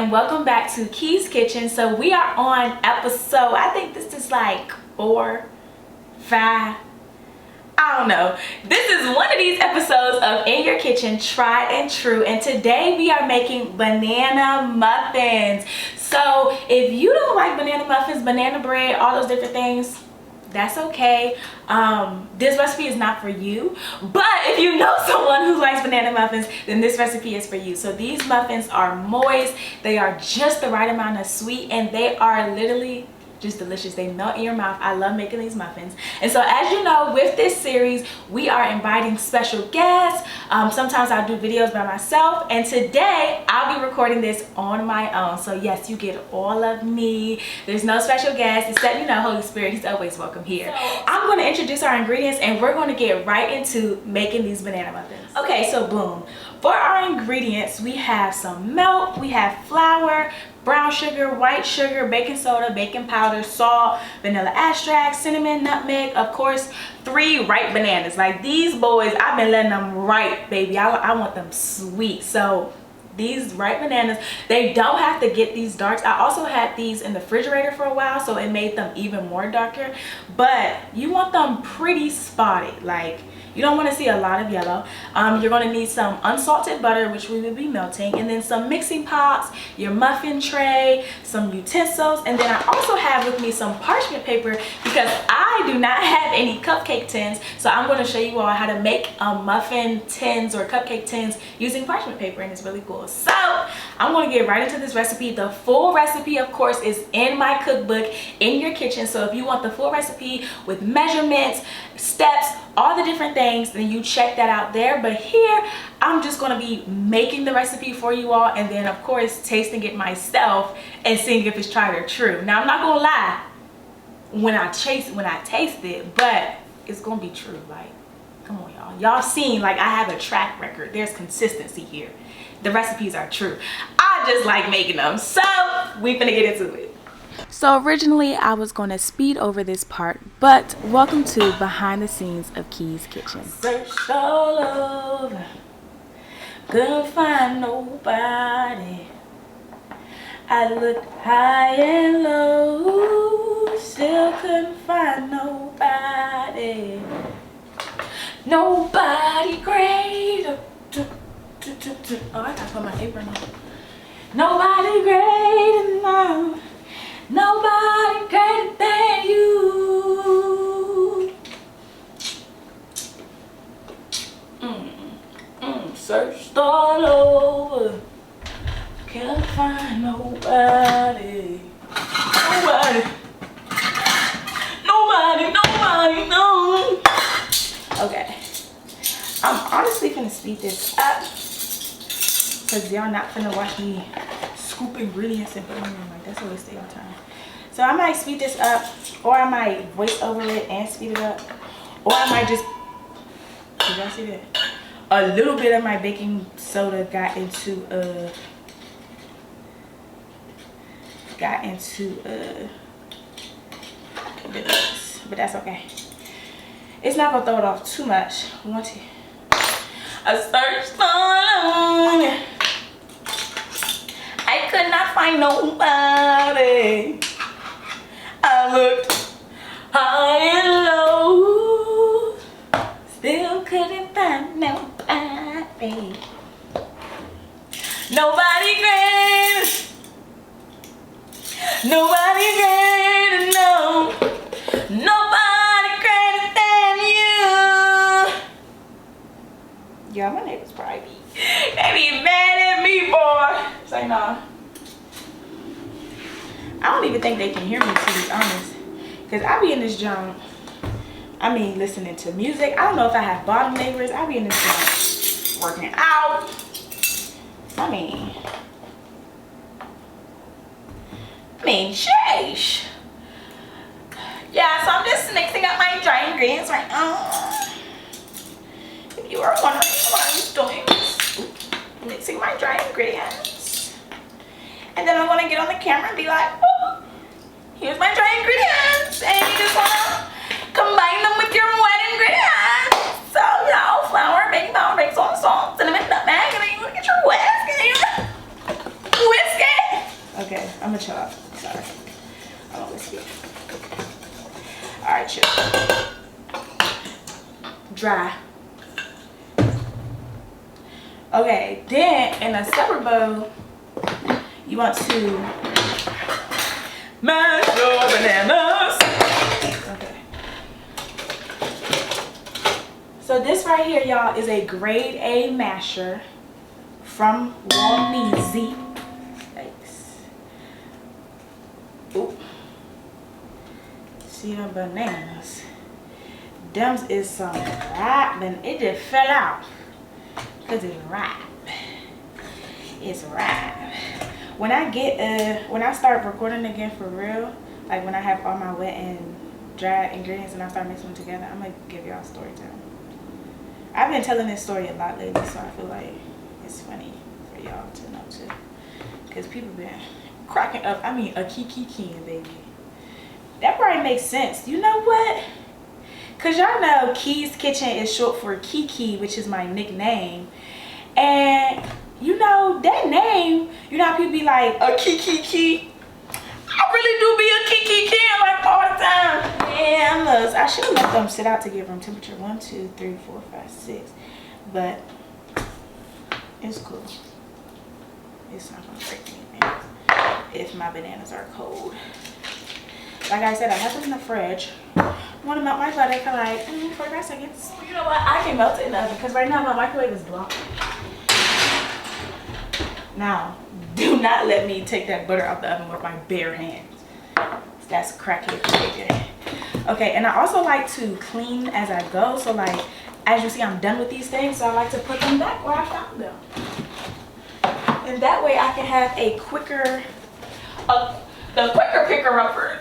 and welcome back to Key's Kitchen. So we are on episode, I think this is like 4, 5, I don't know. This is one of these episodes of In Your Kitchen, Tried and True, and today we are making banana muffins. So if you don't like banana muffins, banana bread, all those different things, that's okay. This recipe is not for you, but if you know someone who likes banana muffins, then this recipe is for you. So these muffins are moist, they are just the right amount of sweet, and they are literally just delicious. They melt in your mouth. I love making these muffins. And so as you know, with this series we are inviting special guests. Sometimes I'll do videos by myself, and today I'll be recording this on my own. So yes, you get all of me. There's no special guest except, you know, Holy Spirit. He's always welcome here. So I'm going to introduce our ingredients and we're going to get right into making these banana muffins. Okay, so boom. For our ingredients, we have some milk, we have flour, brown sugar, white sugar, baking soda, baking powder, salt, vanilla extract, cinnamon, nutmeg, of course, 3 ripe bananas. Like these boys, I've been letting them ripe, baby. I want them sweet. So these ripe bananas, they don't have to get these darks. I also had these in the refrigerator for a while, so it made them even more darker. But you want them pretty spotted. Like, you don't want to see a lot of yellow. You're going to need some unsalted butter, which we will be melting, and then some mixing pots, your muffin tray, some utensils, and then I also have with me some parchment paper because I do not have any cupcake tins. So I'm going to show you all how to make muffin tins or cupcake tins using parchment paper, and it's really cool. So I'm going to get right into this recipe. The full recipe, of course, is in my cookbook, In Your Kitchen. So if you want the full recipe with measurements, steps, all the different things, then you check that out there. But here I'm just going to be making the recipe for you all, and then of course tasting it myself and seeing if it's tried or true. Now I'm not gonna lie when I taste it, but it's gonna be true. Like, come on, y'all seen, like, I have a track record. There's consistency here. The recipes are true. I just like making them. So we finna get into it. So originally I was going to speed over this part, but welcome to behind the scenes of Key's Kitchen. Searched all over, couldn't find nobody. I looked high and low, still couldn't find nobody. Nobody great. Oh, I gotta put my apron on. Nobody great enough. Nobody greater than you. Searched all over, can't find nobody. Nobody, no. Okay, I'm honestly gonna speed this up because y'all not finna watch me scoop ingredients and put them in. Like, that's a waste of your time. So I might speed this up, or I might voice over it and speed it up, or I might just, did y'all see that? A little bit of my baking soda got into this, but that's okay. It's not gonna throw it off too much. We want to. I searched on. I could not find nobody. I looked high and low, still couldn't find nobody. Nobody great, nobody great, no, nobody greater than you. Yeah, my neighbors probably they be mad at me, boy. Say nah. I don't even think they can hear me, to be honest, because I be in this junk. I mean, listening to music. I don't know if I have bottom neighbors. I be in this junk working out. I mean, sheesh. Yeah, so I'm just mixing up my dry ingredients right now. If you are wondering what I'm doing, mixing my dry ingredients. And then I'm gonna get on the camera and be like, oh, here's my dry ingredients. And you just wanna combine them with your wet ingredients. So, you know, flour, baking powder, baking soda, salt, cinnamon, nutmeg, and then you get your whisk, and you whisk it. Okay, I'm gonna chill out. Sorry. I'm gonna whisk it. Alright, chill. Dry. Okay, then in a separate bowl, you want to mash your bananas. Okay. So this right here, y'all, is a grade A masher from Walmeezy. Thanks. Ooh. See them bananas. Them is some ripe, and it just fell out because it's ripe. It's ripe. When I start recording again for real, like when I have all my wet and dry ingredients and I start mixing them together, I'm gonna give y'all a story time. I've been telling this story a lot lately, so I feel like it's funny for y'all to know too, because people been cracking up. I mean, a kiki, baby. That probably makes sense. You know what? Because y'all know Key's Kitchen is short for Kiki, which is my nickname. And you know, that name, you know how people be like, a Kiki. I really do be a Kiki like all the time. Yeah, I should have let them sit out to give room temperature. 1, 2, 3, 4, 5, 6. But it's cool. It's not going to break anything if my bananas are cold. Like I said, I have them in the fridge. I want to melt my butter for like 45 seconds. You know what? I can melt it in the oven because right now my microwave is blocked. Now, do not let me take that butter out the oven with my bare hands. That's crackhead behavior. Okay, and I also like to clean as I go. So like, as you see, I'm done with these things. So I like to put them back where I found them. And that way I can have a quicker, the quicker picker-upper.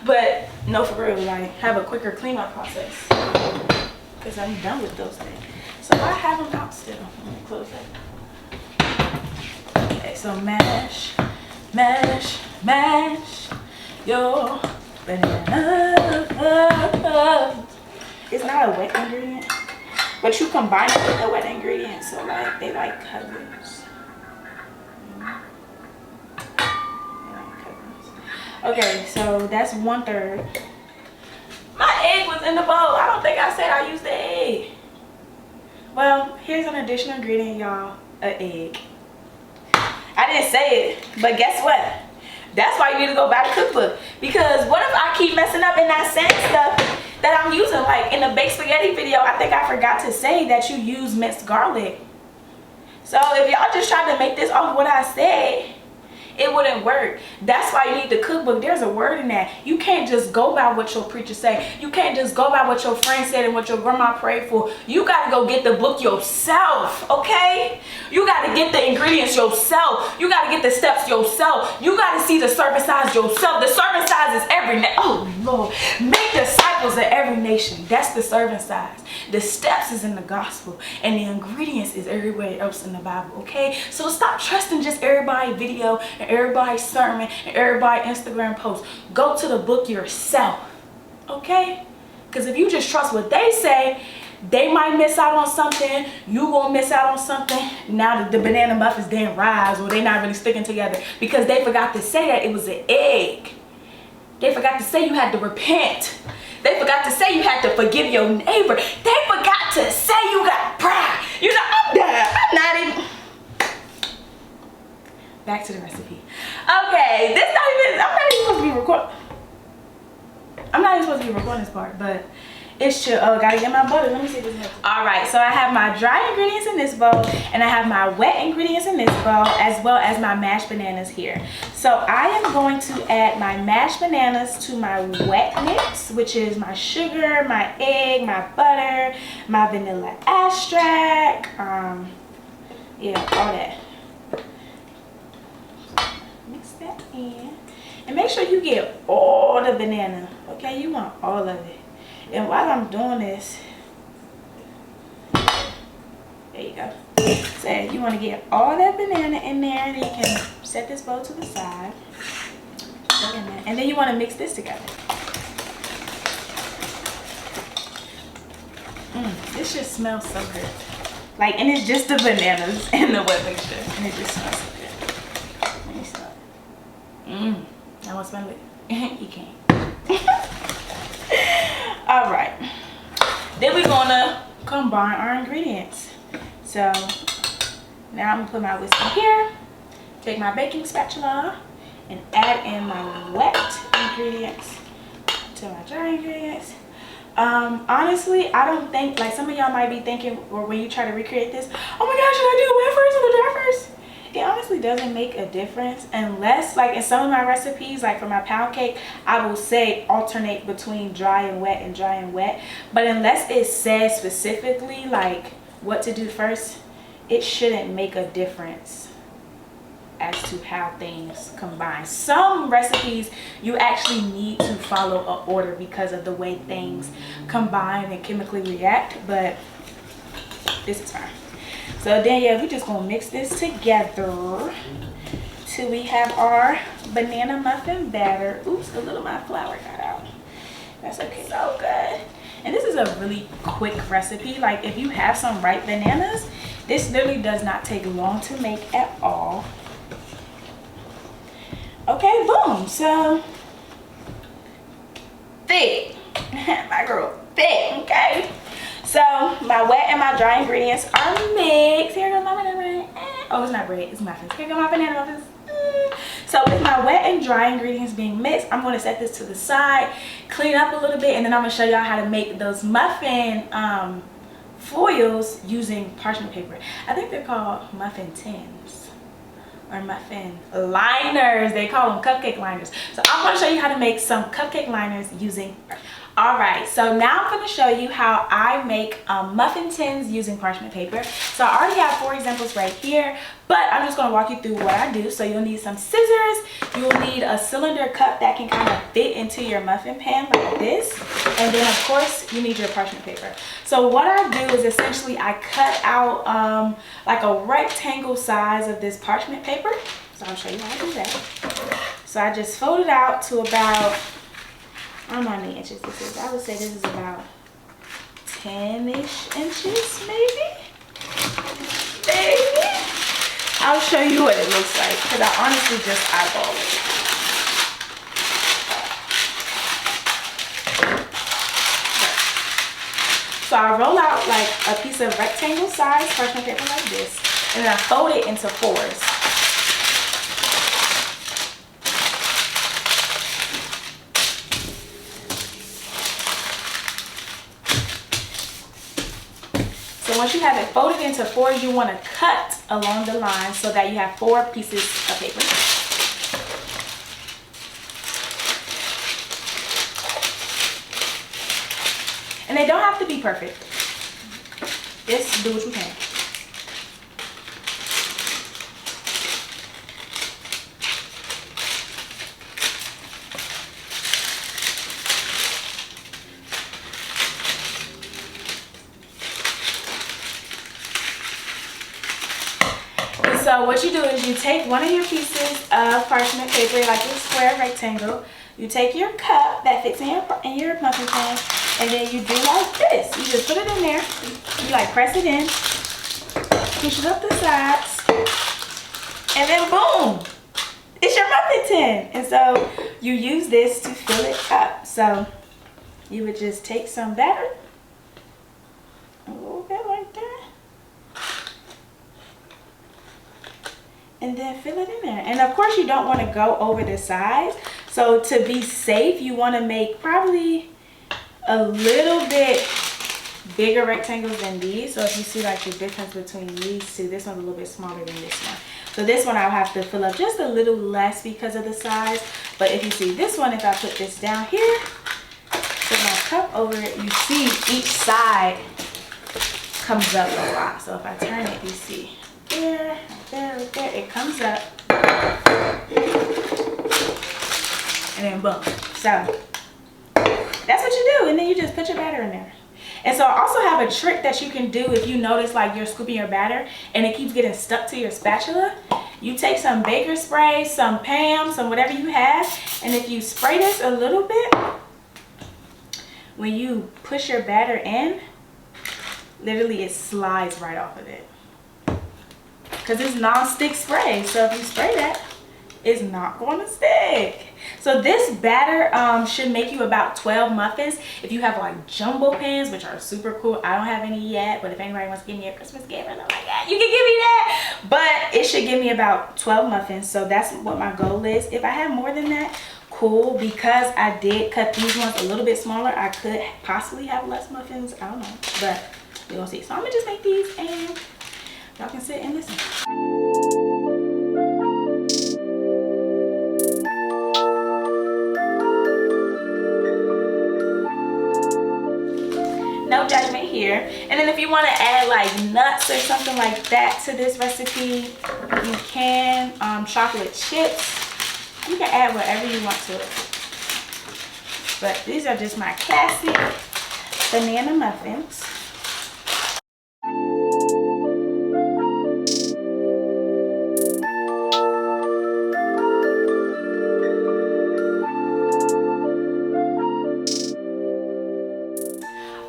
But no, for real, like have a quicker cleanup process. Because I'm done with those things. So I have them out still. Let me close that. Okay, so mash your banana. It's not a wet ingredient, but you combine it with a wet ingredient, so like they like cousins. Okay, so that's 1/3. My egg was in the bowl. I don't think I said I used the egg. Well, here's an additional ingredient, y'all. An egg. I didn't say it, but guess what? That's why you need to go buy the cookbook. Because what if I keep messing up and not saying stuff that I'm using? Like in the baked spaghetti video, I think I forgot to say that you use minced garlic. So if y'all just tried to make this off what I said, it wouldn't work. That's why you need the cookbook. There's a word in that. You can't just go by what your preacher say. You can't just go by what your friend said and what your grandma prayed for. You got to go get the book yourself, okay? You got to get the ingredients yourself. You got to get the steps yourself. You got to see the serving size yourself. The serving size is every oh Lord, make disciples of every nation. That's the serving size. The steps is in the gospel and the ingredients is everywhere else in the Bible, okay? So stop trusting just everybody's video and everybody's sermon and everybody's Instagram post. Go to the book yourself, okay? Because if you just trust what they say, they might miss out on something. You won't miss out on something. Now the banana muffins didn't rise, or they not really sticking together because they forgot to say that it was an egg. They forgot to say you had to repent. They forgot to say you had to forgive your neighbor. They forgot to say you got pride. You know, I'm done. I'm not even. Back to the recipe. Okay, this not even. I'm not even supposed to be recording. I'm not even supposed to be recording this part, but it's chill. Oh, gotta get my butter. Let me see this. All right, so I have my dry ingredients in this bowl, and I have my wet ingredients in this bowl, as well as my mashed bananas here. So I am going to add my mashed bananas to my wet mix, which is my sugar, my egg, my butter, my vanilla extract, yeah, all that. Mix that in, and make sure you get all the banana. Okay, you want all of it. And while I'm doing this, there you go. So you want to get all that banana in there, and then you can set this bowl to the side. And then you want to mix this together. This just smells so good. Like, and it's just the bananas and the wet mixture, and it just smells so good. Let me stop. I want to smell it. You can't. All right. Then we're gonna combine our ingredients. So now I'm gonna put my whisk in here. Take my baking spatula and add in my wet ingredients to my dry ingredients. Honestly, I don't think, like some of y'all might be thinking, or when you try to recreate this, oh my gosh, should I do the wet first or the dry first? It honestly doesn't make a difference, unless, like in some of my recipes, like for my pound cake, I will say alternate between dry and wet and dry and wet. But unless it says specifically like what to do first, it shouldn't make a difference as to how things combine. Some recipes you actually need to follow an order because of the way things combine and chemically react, but this is fine. So then yeah, we're just gonna mix this together till we have our banana muffin batter. Oops, a little of my flour got out. That's okay. So good. And this is a really quick recipe. Like if you have some ripe bananas, this literally does not take long to make at all. Okay, boom. So thick. My girl thick. Okay, so my wet and my dry ingredients are mixed. Here goes my banana. Oh, it's not bread, it's muffins. Here go my banana muffins. So with my wet and dry ingredients being mixed, I'm going to set this to the side, clean up a little bit, and then I'm going to show y'all how to make those muffin foils using parchment paper. I think they're called muffin tins or muffin liners. They call them cupcake liners. So I'm going to show you how to make some cupcake liners using. All right, so now I'm going to show you how I make muffin tins using parchment paper. So I already have 4 examples right here, but I'm just going to walk you through what I do. So you'll need some scissors, you'll need a cylinder cup that can kind of fit into your muffin pan like this, and then of course you need your parchment paper. So what I do is essentially I cut out like a rectangle size of this parchment paper. So I'll show you how to do that. So I just fold it out to about, I don't know how many inches this is. I would say this is about 10-ish inches, maybe. I'll show you what it looks like because I honestly just eyeball it. So I roll out like a piece of rectangle size parchment paper like this, and then I fold it into 4s. So once you have it folded into 4s, you want to cut along the line so that you have 4 pieces of paper. And they don't have to be perfect. Just do what you can. So what you do is you take one of your pieces of parchment paper, like a square rectangle. You take your cup that fits in your muffin pan, and then you do like this. You just put it in there. You like press it in, push it up the sides, and then boom, it's your muffin tin. And so you use this to fill it up. So you would just take some batter, a little bit like that, and then fill it in there. And of course you don't want to go over the sides. So to be safe, you want to make probably a little bit bigger rectangles than these. So if you see like the difference between these two, this one's a little bit smaller than this one. So this one I'll have to fill up just a little less because of the size. But if you see this one, if I put this down here, put my cup over it, you see each side comes up a lot. So if I turn it, you see there, right there, it comes up. And then boom. So that's what you do, and then you just put your batter in there. And so I also have a trick that you can do if you notice like you're scooping your batter and it keeps getting stuck to your spatula. You take some baker spray, some Pam, some whatever you have, and if you spray this a little bit, when you push your batter in, literally it slides right off of it. Because it's non-stick spray, so if you spray that, it's not going to stick. So this batter should make you about 12 muffins. If you have like jumbo pans, which are super cool, I don't have any yet, but if anybody wants to give me a Christmas gift or something like that, you can give me that. But it should give me about 12 muffins. So that's what my goal is. If I have more than that, cool. Because I did cut these ones a little bit smaller, I could possibly have less muffins. I don't know, but we're gonna see. So I'm gonna just make these and y'all can sit and listen. No judgment here. And then if you want to add like nuts or something like that to this recipe, you can. Chocolate chips, you can add whatever you want to it. But these are just my classic banana muffins.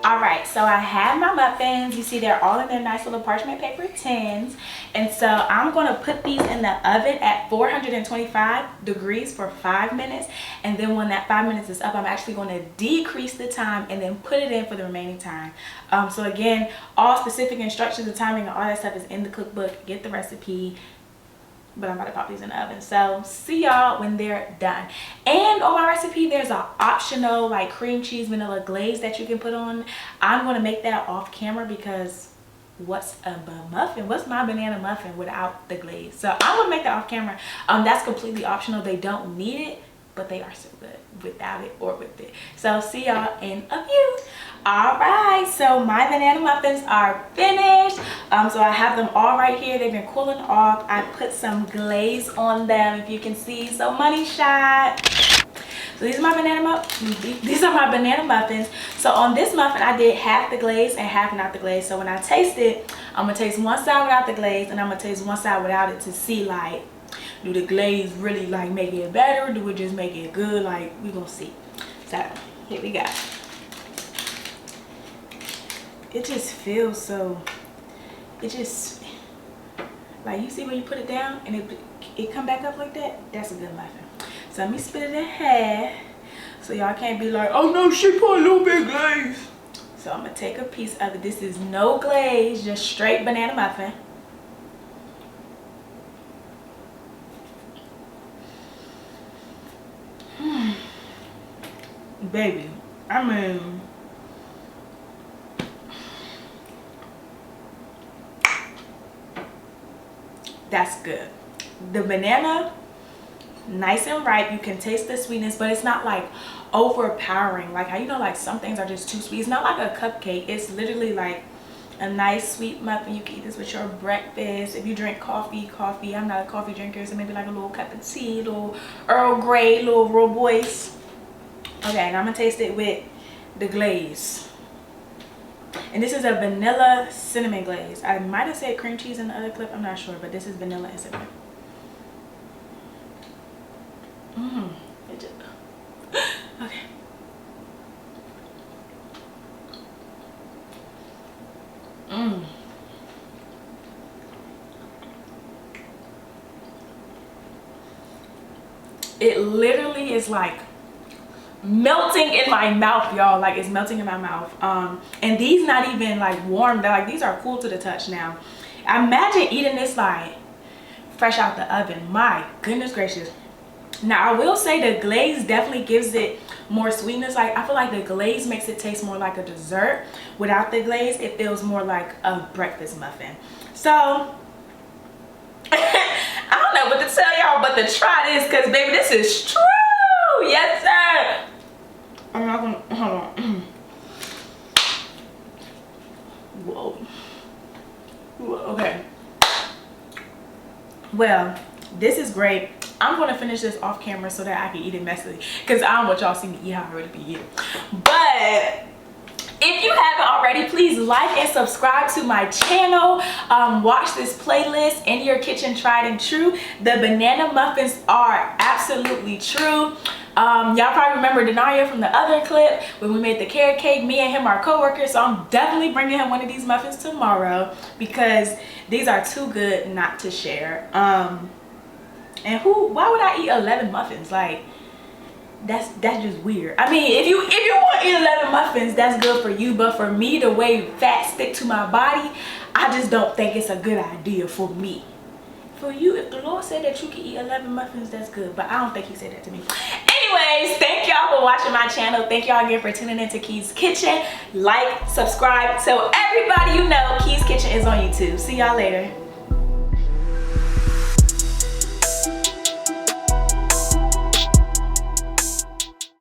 Alright, so I have my muffins. You see they're all in their nice little parchment paper tins. And so I'm going to put these in the oven at 425 degrees for 5 minutes. And then when that 5 minutes is up, I'm actually going to decrease the time and then put it in for the remaining time. So again, all specific instructions, the timing, and all that stuff is in the cookbook. Get the recipe. But I'm about to pop these in the oven. So see y'all when they're done. And on my recipe, there's an optional like cream cheese vanilla glaze that you can put on. I'm going to make that off camera because what's a muffin? What's my banana muffin without the glaze? So I'm going to make that off camera. That's completely optional. They don't need it, but they are so good without it or with it. So see y'all in a few. All right, so my banana muffins are finished. So I have them all right here. They've been cooling off. I put some glaze on them, if you can see. So money shot. So these are my banana muffins. So on this muffin, I did half the glaze and half not the glaze. So when I taste it, I'm gonna taste one side without the glaze, and I'm gonna taste one side without it to see like, do the glaze really like make it better, or do it just make it good? Like, we gonna see. So here we go. It just feels so, it just, like, you see when you put it down and it come back up like that? That's a good muffin. So let me split it in half so y'all can't be like, oh no, she put a little bit glaze. So I'm gonna take a piece of it. This is no glaze, just straight banana muffin. Baby, I mean, that's good. The banana, nice and ripe. You can taste the sweetness, but it's not like overpowering. Like how, you know, like some things are just too sweet. It's not like a cupcake. It's literally like a nice sweet muffin. You can eat this with your breakfast. If you drink coffee. I'm not a coffee drinker, so maybe like a little cup of tea, little Earl Grey, little Royce. Okay, and I'm gonna taste it with the glaze. And this is a vanilla cinnamon glaze. I might have said cream cheese in the other clip, I'm not sure, but this is vanilla and cinnamon. Okay. It literally is like melting in my mouth, y'all. Like, it's melting in my mouth. And these not even like warm. They're like, these are cool to the touch now. Imagine eating this like fresh out the oven. My goodness gracious. Now I will say the glaze definitely gives it more sweetness. Like, I feel like the glaze makes it taste more like a dessert. Without the glaze, it feels more like a breakfast muffin. So I don't know what to tell y'all but to try this, because baby, this is true. Yes sir. I'm not gonna, hold on. Whoa. Whoa. Okay, well, this is great. I'm going to finish this off camera so that I can eat it messily, because I don't want y'all to see me eat how I already be eating. But if you haven't already, please like and subscribe to my channel. Watch this playlist, In Your Kitchen Tried and True. The banana muffins are absolutely true. Y'all probably remember Denaya from the other clip when we made the carrot cake. Me and him are co-workers, so I'm definitely bringing him one of these muffins tomorrow because these are too good not to share. And why would I eat 11 muffins? Like, that's just weird. I mean, if you want to eat 11 muffins, that's good for you. But for me, the way fat stick to my body, I just don't think it's a good idea for me. For you, if the Lord said that you can eat 11 muffins, that's good. But I don't think he said that to me. Anyways, thank y'all for watching my channel. Thank y'all again for tuning into Key's Kitchen. Like, subscribe, so everybody you know Key's Kitchen is on YouTube. See y'all later.